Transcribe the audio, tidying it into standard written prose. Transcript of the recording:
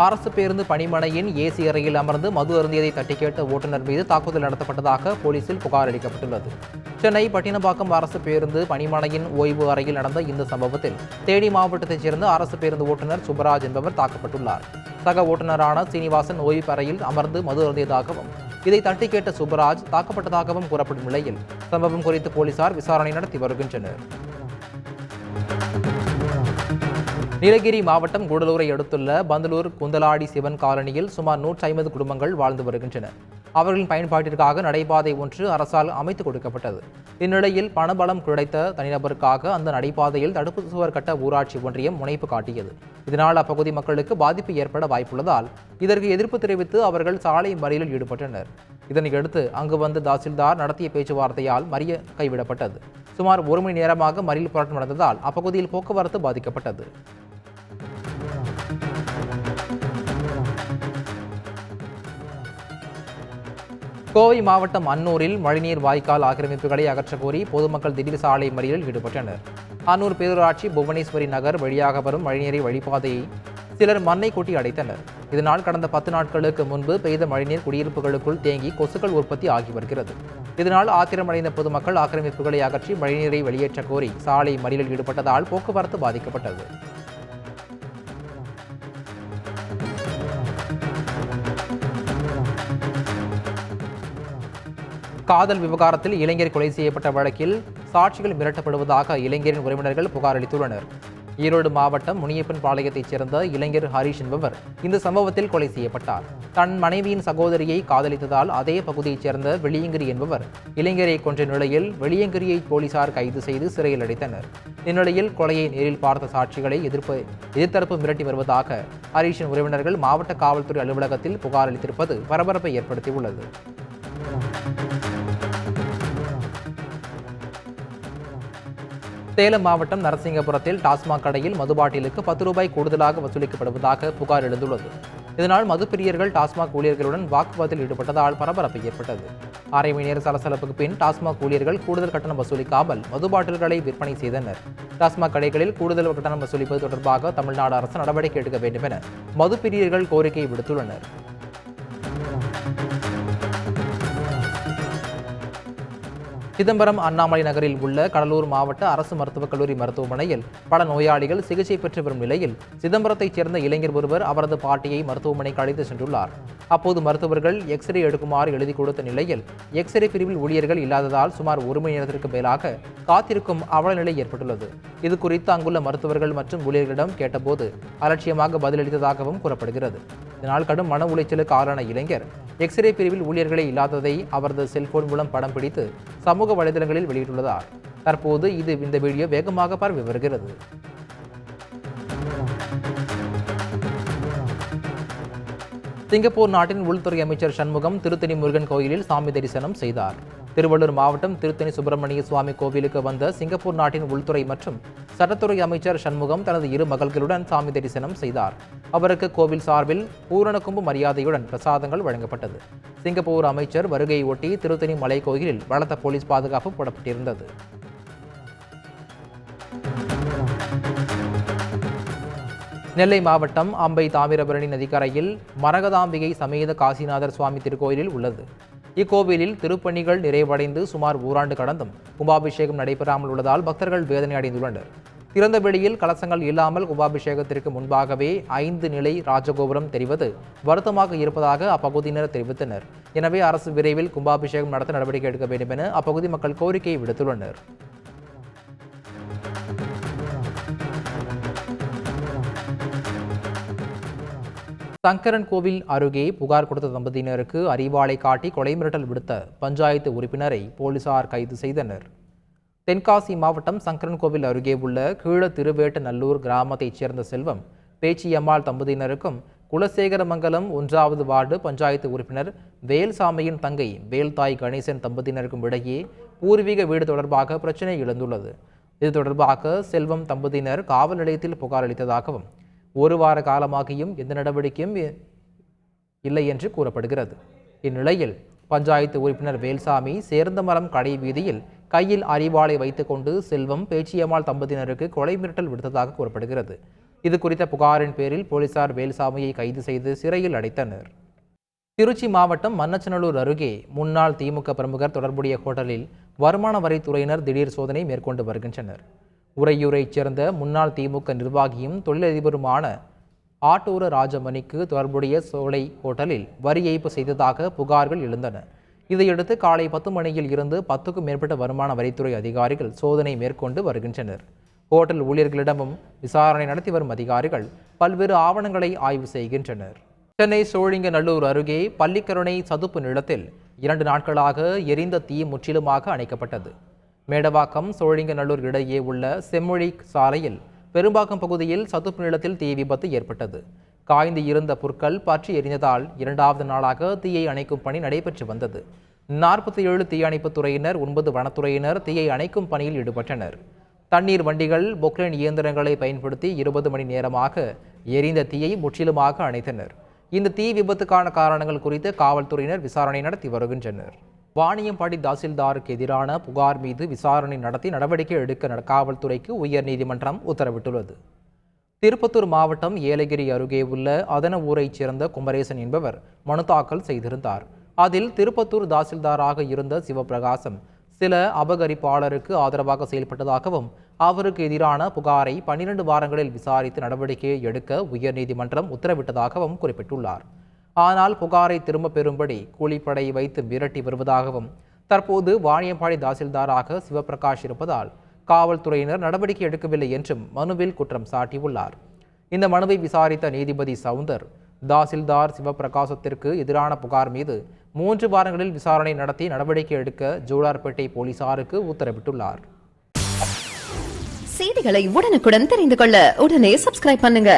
அரசு பேருந்து பணிமனையின் ஏசி அறையில் அமர்ந்து மது அருந்தியதை தட்டி கேட்ட ஓட்டுநர் மீது தாக்குதல் நடத்தப்பட்டதாக போலீசில் புகார் அளிக்கப்பட்டுள்ளது. சென்னை பட்டினப்பாக்கம் அரசு பேருந்து பணிமனையின் ஓய்வு அறையில் நடந்த இந்த சம்பவத்தில் தேனி மாவட்டத்தைச் சேர்ந்த அரசு பேருந்து ஓட்டுநர் சுப்பராஜ் என்பவர் தாக்கப்பட்டுள்ளார். சக ஓட்டுநரான சீனிவாசன் ஓய்வு அறையில் அமர்ந்து மது அருந்தியதாகவும் இதை தட்டி கேட்ட சுப்பராஜ் தாக்கப்பட்டதாகவும் கூறப்படும் நிலையில் சம்பவம் குறித்து போலீசார் விசாரணை நடத்தி வருகின்றனர். நீலகிரி மாவட்டம் கூடலூரை அடுத்துள்ள பந்தலூர் குந்தலாடி சிவன் காலனியில் சுமார் 150 குடும்பங்கள் வாழ்ந்து வருகின்றன. அவர்களின் பயன்பாட்டிற்காக நடைபாதை ஒன்று அரசால் அமைத்துக் கொடுக்கப்பட்டது. இந்நிலையில் பணபலம் கிடைத்த தனிநபருக்காக அந்த நடைபாதையில் தடுப்பு சுவர் கட்ட ஊராட்சி ஒன்றியம் முனைப்பு காட்டியது. இதனால் அப்பகுதி மக்களுக்கு பாதிப்பு ஏற்பட வாய்ப்புள்ளதால் இதற்கு எதிர்ப்பு தெரிவித்து அவர்கள் சாலை மறியலில் ஈடுபட்டனர். இதனையடுத்து அங்கு வந்த தாசில்தார் நடத்திய பேச்சுவார்த்தையால் மறியல் கைவிடப்பட்டது. சுமார் 1 மணி நேரமாக மறியல் போராட்டம் நடந்ததால் அப்பகுதியில் போக்குவரத்து பாதிக்கப்பட்டது. கோவை மாவட்டம் அன்னூரில் மழைநீர் வாய்க்கால் ஆக்கிரமிப்புகளை அகற்றக்கோரி பொதுமக்கள் திடீர் சாலை மறியலில் ஈடுபட்டனர். அன்னூர் பேரூராட்சி புவனேஸ்வரி நகர் வழியாக வரும் மழைநீரை வழிபாதையை சிலர் மண்ணை கொட்டி அடைத்தனர். இதனால் கடந்த 10 நாட்களுக்கு முன்பு பெய்த மழைநீர் குடியிருப்புகளுக்குள் தேங்கி கொசுக்கள் உற்பத்தி ஆகி வருகிறது. இதனால் ஆத்திரமடைந்த பொதுமக்கள் ஆக்கிரமிப்புகளை அகற்றி மழைநீரை வெளியேற்ற கோரி சாலை மறியலில் ஈடுபட்டதால் போக்குவரத்து பாதிக்கப்பட்டது. காதல் விவகாரத்தில் இளைஞர் கொலை செய்யப்பட்ட வழக்கில் சாட்சிகள் மிரட்டப்படுவதாக இளைஞரின் உறவினர்கள் புகார் அளித்துள்ளனர். ஈரோடு மாவட்டம் முனியப்பன் பாளையத்தைச் சேர்ந்த இளைஞர் ஹரிஷ் என்பவர் இந்த சம்பவத்தில் கொலை செய்யப்பட்டார். தன் மனைவியின் சகோதரியை காதலித்ததால் அதே பகுதியைச் சேர்ந்த வெளியங்கிரி என்பவர் இளைஞரை கொன்ற நிலையில் வெளியங்கிரியை போலீசார் கைது செய்து சிறையில் அடைத்தனர். இந்நிலையில் கொலையை நேரில் பார்த்த சாட்சிகளை எதிர்த்தரப்பு மிரட்டி வருவதாக ஹரிஷின் உறவினர்கள் மாவட்ட காவல்துறை அலுவலகத்தில் புகார் அளித்திருப்பது பரபரப்பை ஏற்படுத்தியுள்ளது. சேலம் மாவட்டம் நரசிங்கபுரத்தில் டாஸ்மாக் கடையில் மதுபாட்டிலுக்கு 10 ரூபாய் கூடுதலாக வசூலிக்கப்படுவதாக புகார் எழுந்துள்ளது. இதனால் மதுப்பிரியர்கள் டாஸ்மாக் ஊழியர்களுடன் வாக்குவாதத்தில் ஈடுபட்டதால் பரபரப்பு ஏற்பட்டது. 1/2 மணி நேர சலசலப்புக்கு பின் டாஸ்மாக் ஊழியர்கள் கூடுதல் கட்டணம் வசூலிக்காமல் மது பாட்டில்களை விற்பனை செய்தனர். டாஸ்மாக் கடைகளில் கூடுதல் கட்டணம் வசூலிப்பது தொடர்பாக தமிழ்நாடு அரசு நடவடிக்கை எடுக்க வேண்டும் என மதுப்பிரியர்கள் கோரிக்கை விடுத்துள்ளனர். சிதம்பரம் அண்ணாமலை நகரில் உள்ள கடலூர் மாவட்ட அரசு மருத்துவக் கல்லூரி மருத்துவமனையில் பல நோயாளிகள் சிகிச்சை பெற்று வரும் நிலையில் சிதம்பரத்தைச் சேர்ந்த இளைஞர் ஒருவர் அவரது பாட்டியை மருத்துவமனைக்கு அழைத்து சென்றுள்ளார். அப்போது மருத்துவர்கள் எக்ஸ்ரே எடுக்குமாறு எழுதி கொடுத்த நிலையில் எக்ஸ்ரே பிரிவில் ஊழியர்கள் இல்லாததால் சுமார் 1 மணி நேரத்திற்கு மேலாக காத்திருக்கும் அவலநிலை ஏற்பட்டுள்ளது. இது குறித்து அங்குள்ள மருத்துவர்கள் மற்றும் ஊழியர்களிடம் கேட்டபோது அலட்சியமாக பதிலளித்ததாகவும் கூறப்படுகிறது. இதனால் கடும் மன உளைச்சலுக்கு ஆளான இளைஞர் எக்ஸ்ரே பிரிவில் ஊழியர்களே இல்லாததை அவரது செல்போன் மூலம் படம் பிடித்து சமூக வலைதளங்களில் வெளியிட்டுள்ளதார். தற்போது இந்த வீடியோ வேகமாக பரவி வருகிறது. சிங்கப்பூர் நாட்டின் உள்துறை அமைச்சர் சண்முகம் திருத்தணி முருகன் கோயிலில் சாமி தரிசனம் செய்தார். திருவள்ளூர் மாவட்டம் திருத்தணி சுப்பிரமணிய சுவாமி கோவிலுக்கு வந்த சிங்கப்பூர் நாட்டின் உள்துறை மற்றும் சட்டத்துறை அமைச்சர் சண்முகம் தனது 2 மகள்களுடன் சாமி தரிசனம் செய்தார். அவருக்கு கோவில் சார்பில் பூரண கும்பு மரியாதையுடன் பிரசாதங்கள் வழங்கப்பட்டது. சிங்கப்பூர் அமைச்சர் வருகையை ஒட்டி திருத்தணி மலை கோயிலில் பலத்த போலீஸ் பாதுகாப்பு போடப்பட்டிருந்தது. நெல்லை மாவட்டம் அம்பை தாமிரபரணி நதிக்கரையில் மரகதாம்பிகை சமேத காசிநாதர் சுவாமி திருக்கோயிலில் உள்ளது. இக்கோவிலில் திருப்பணிகள் நிறைவடைந்து சுமார் 1 ஆண்டு கடந்தும் கும்பாபிஷேகம் நடைபெறாமல் உள்ளதால் பக்தர்கள் வேதனை அடைந்துள்ளனர். திறந்த வெளியில் கலசங்கள் இல்லாமல் கும்பாபிஷேகத்திற்கு முன்பாகவே 5 நிலை ராஜகோபுரம் தெரிவது வருத்தமாக இருப்பதாக அப்பகுதியினர் தெரிவித்தனர். எனவே அரசு விரைவில் கும்பாபிஷேகம் நடத்த நடவடிக்கை எடுக்க வேண்டும் என அப்பகுதி மக்கள் கோரிக்கை விடுத்துள்ளனர். சங்கரன் கோவில் அருகே புகார் கொடுத்த தம்பதியினருக்கு அறிவாளை காட்டி கொலை மிரட்டல் விடுத்த பஞ்சாயத்து உறுப்பினரை போலீசார் கைது செய்தனர். தென்காசி மாவட்டம் சங்கரன் கோவில் அருகே உள்ள கீழ திருவேட்ட நல்லூர் கிராமத்தைச் சேர்ந்த செல்வம் பேச்சியம்மாள் தம்பதியினருக்கும் குலசேகரமங்கலம் 1வது வார்டு பஞ்சாயத்து உறுப்பினர் வேல்சாமியின் தங்கை வேல்தாய் கணேசன் தம்பதியினருக்கும் இடையே பூர்வீக வீடு தொடர்பாக பிரச்சினை எழுந்துள்ளது. இது தொடர்பாக செல்வம் தம்பதியினர் காவல் நிலையத்தில் புகார் அளித்ததாகவும் 1 வார காலமாகியும் எந்த நடவடிக்கையும் இல்லை என்று கூறப்படுகிறது. இந்நிலையில் பஞ்சாயத்து உறுப்பினர் வேல்சாமி சேர்ந்தமரம் கடை வீதியில் கையில் அறிவாளை வைத்துக்கொண்டு செல்வம் பேச்சியம்மாள் தம்பதியினருக்கு கொலை மிரட்டல் விடுத்ததாக கூறப்படுகிறது. இது குறித்த புகாரின் பேரில் போலீசார் வேலுசாமியை கைது செய்து சிறையில் அடைத்தனர். திருச்சி மாவட்டம் மண்ணச்சநல்லூர் அருகே முன்னாள் திமுக பிரமுகர் தொடர்புடைய ஹோட்டலில் வருமான வரித்துறையினர் திடீர் சோதனை மேற்கொண்டு வருகின்றனர். உறையூரைச் சேர்ந்த முன்னாள் திமுக நிர்வாகியும் தொழிலதிபருமான ஆட்டூர ராஜமணிக்கு தொடர்புடைய சோலை ஹோட்டலில் வரி ஏய்ப்பு செய்ததாக புகார்கள் எழுந்தன. இதையடுத்து காலை 10 மணியில் இருந்து 10க்கும் மேற்பட்ட வருமான வரித்துறை அதிகாரிகள் சோதனை மேற்கொண்டு வருகின்றனர். ஹோட்டல் ஊழியர்களிடமும் விசாரணை நடத்தி வரும் அதிகாரிகள் பல்வேறு ஆவணங்களை ஆய்வு செய்கின்றனர். சென்னை சோழிங்கநல்லூர் அருகே பள்ளிக்கரணை சதுப்பு நிலத்தில் 2 நாட்களாக எரிந்த தீ முற்றிலுமாக அணைக்கப்பட்டது. மேடவாக்கம் சோழிங்கநல்லூர் இடையே உள்ள செம்மொழி சாலையில் பெரும்பாக்கம் பகுதியில் சதுப்பு நிலத்தில் தீ விபத்து ஏற்பட்டது. காய்ந்து இருந்த புற்கள் பற்றி எரிந்ததால் 2வது நாளாக தீயை அணைக்கும் பணி நடைபெற்று வந்தது. 47 தீயணைப்புத் துறையினர் 9 வனத்துறையினர் தீயை அணைக்கும் பணியில் ஈடுபட்டனர். தண்ணீர் வண்டிகள் பொக்லைன் இயந்திரங்களை பயன்படுத்தி 20 மணி நேரமாக எரிந்த தீயை முற்றிலுமாக அணைத்தனர். இந்த தீ விபத்துக்கான காரணங்கள் குறித்து காவல்துறையினர் விசாரணை நடத்தி வருகின்றனர். வாணியம்பாடி தாசில்தாருக்கு எதிரான புகார் மீது விசாரணை நடத்தி நடவடிக்கை எடுக்க காவல்துறைக்கு உயர்நீதிமன்றம் உத்தரவிட்டுள்ளது. திருப்பத்தூர் மாவட்டம் ஏலகிரி அருகே உள்ள அதன ஊரைச் சேர்ந்த குமரேசன் என்பவர் மனு தாக்கல் செய்திருந்தார். அதில் திருப்பத்தூர் தாசில்தாராக இருந்த சிவபிரகாசம் சில அபகரிப்பாளருக்கு ஆதரவாக செயல்பட்டதாகவும் அவருக்கு எதிரான புகாரை 12 வாரங்களில் விசாரித்து நடவடிக்கை எடுக்க உயர்நீதிமன்றம் உத்தரவிட்டதாகவும் குறிப்பிட்டுள்ளார். ஆனால் புகாரை திரும்ப பெறும்படி கூலிப்படை வைத்து மிரட்டி வருவதாகவும் தற்போது வாணியம்பாடி தாசில்தாராக சிவபிரகாஷ் இருப்பதால் காவல்துறையினர் நடவடிக்கை எடுக்கவில்லை என்றும் மனுவில் குற்றம் சாட்டியுள்ளார். இந்த மனுவை விசாரித்த நீதிபதி சவுந்தர் தாசில்தார் சிவபிரகாசத்திற்கு எதிரான புகார் மீது 3 வாரங்களில் விசாரணை நடத்தி நடவடிக்கை எடுக்க ஜோலார்பேட்டை போலீசாருக்கு உத்தரவிட்டுள்ளார். செய்திகளை உடனுக்குடன் தெரிந்து கொள்ள உடனே சப்ஸ்கிரைப் பண்ணுங்க.